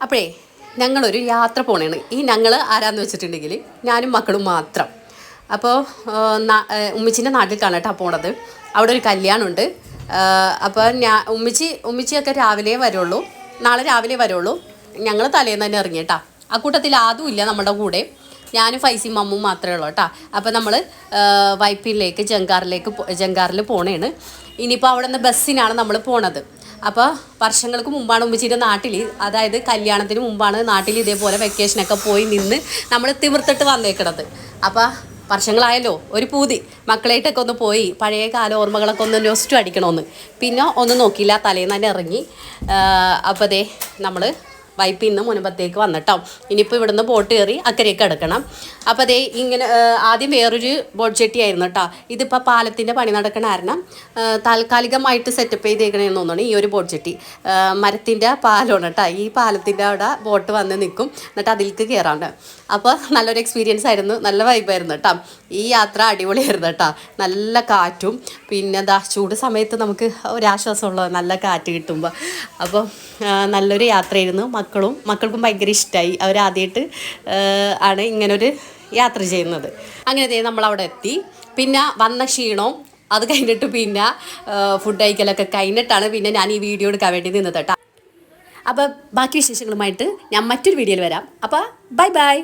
അപ്പോഴേ ഞങ്ങളൊരു യാത്ര പോണേണ്. ഈ ഞങ്ങൾ ആരാന്ന് വെച്ചിട്ടുണ്ടെങ്കിൽ ഞാനും മക്കളും മാത്രം. അപ്പോൾ ഉമ്മച്ചിൻ്റെ നാട്ടിലേക്കാണ് കേട്ടോ പോണത്. അവിടെ ഒരു കല്യാണമുണ്ട്. അപ്പോൾ ഉമ്മച്ചിയൊക്കെ രാവിലെ വരുള്ളൂ, നാളെ രാവിലെ വരുള്ളൂ. ഞങ്ങൾ തലേന്ന് തന്നെ ഇറങ്ങി കേട്ടോ. ആ കൂട്ടത്തിൽ ആദ്യം ഇല്ല നമ്മുടെ കൂടെ, ഞാനും ഫൈസിയും മമ്മും മാത്രമേ ഉള്ളൂ കേട്ടോ. അപ്പോൾ നമ്മൾ വൈപ്പിലേക്ക് ജങ്കാറിൽ പോണേണ്. ഇനിയിപ്പോൾ അവിടെ നിന്ന് ബസ്സിനാണ് നമ്മൾ പോണത്. അപ്പോൾ വർഷങ്ങൾക്ക് മുമ്പാണ് ഉമ്മച്ചിയുടെ നാട്ടിൽ, അതായത് കല്യാണത്തിന് മുമ്പാണ് നാട്ടിൽ ഇതേപോലെ വെക്കേഷനൊക്കെ പോയി നിന്ന് നമ്മൾ തിമിർത്തിട്ട് വന്നേക്കണത്. അപ്പോൾ വർഷങ്ങളായല്ലോ, ഒരു പൂതി മക്കളായിട്ടൊക്കെ ഒന്ന് പോയി പഴയ കാല ഓർമ്മകളൊക്കെ ഒന്ന് നൊസ്റ്റു അടിക്കണമെന്ന്. പിന്നെ ഒന്നും നോക്കിയില്ല, തലേന്ന് തന്നെ ഇറങ്ങി. അപ്പോൾ ദേ നമ്മൾ വൈപ്പിൽ നിന്ന് മുൻപത്തേക്ക് വന്നിട്ടോ. ഇനിയിപ്പോൾ ഇവിടുന്ന് ബോട്ട് കയറി അക്കരയ്ക്ക് കിടക്കണം. അപ്പോൾ അതേ ഇങ്ങനെ ആദ്യം വേറൊരു ബോട്ട് ചെട്ടിയായിരുന്നു കേട്ടോ. ഇതിപ്പോൾ പാലത്തിൻ്റെ പണി നടക്കണ കാരണം താൽക്കാലികമായിട്ട് സെറ്റപ്പ് ചെയ്തേക്കണേന്ന് തോന്നുന്നു ഈ ഒരു ബോട്ട് ചെട്ടി. മരത്തിൻ്റെ പാലമാണ് കേട്ടോ. ഈ പാലത്തിൻ്റെ അവിടെ ബോട്ട് വന്ന് നിൽക്കും, എന്നിട്ട് അതിലേക്ക് കയറാണ്ട്. അപ്പോൾ നല്ലൊരു എക്സ്പീരിയൻസ് ആയിരുന്നു, നല്ല വൈബായിരുന്നു കേട്ടോ. ഈ യാത്ര അടിപൊളിയായിരുന്നു കേട്ടോ. നല്ല കാറ്റും പിന്നെ എന്താ ചൂട് സമയത്ത് നമുക്ക് ഒരാശ്വാസമുള്ള നല്ല കാറ്റ് കിട്ടുമ്പോൾ. അപ്പോൾ നല്ലൊരു യാത്രയായിരുന്നു. മക്കൾക്കും ഭയങ്കര ഇഷ്ടമായി. അവരാദ്യമായിട്ട് ആണ് ഇങ്ങനൊരു യാത്ര ചെയ്യുന്നത്. അങ്ങനെ നമ്മളവിടെ എത്തി. പിന്നെ വന്ന ക്ഷീണവും അത് കഴിഞ്ഞിട്ട് പിന്നെ ഫുഡ് കഴിക്കലൊക്കെ കഴിഞ്ഞിട്ടാണ് പിന്നെ ഞാൻ ഈ വീഡിയോ എടുക്കാൻ വേണ്ടി നിന്നത് കേട്ടോ. അപ്പോൾ ബാക്കി വിശേഷങ്ങളുമായിട്ട് ഞാൻ മറ്റൊരു വീഡിയോയിൽ വരാം. അപ്പോൾ ബൈ.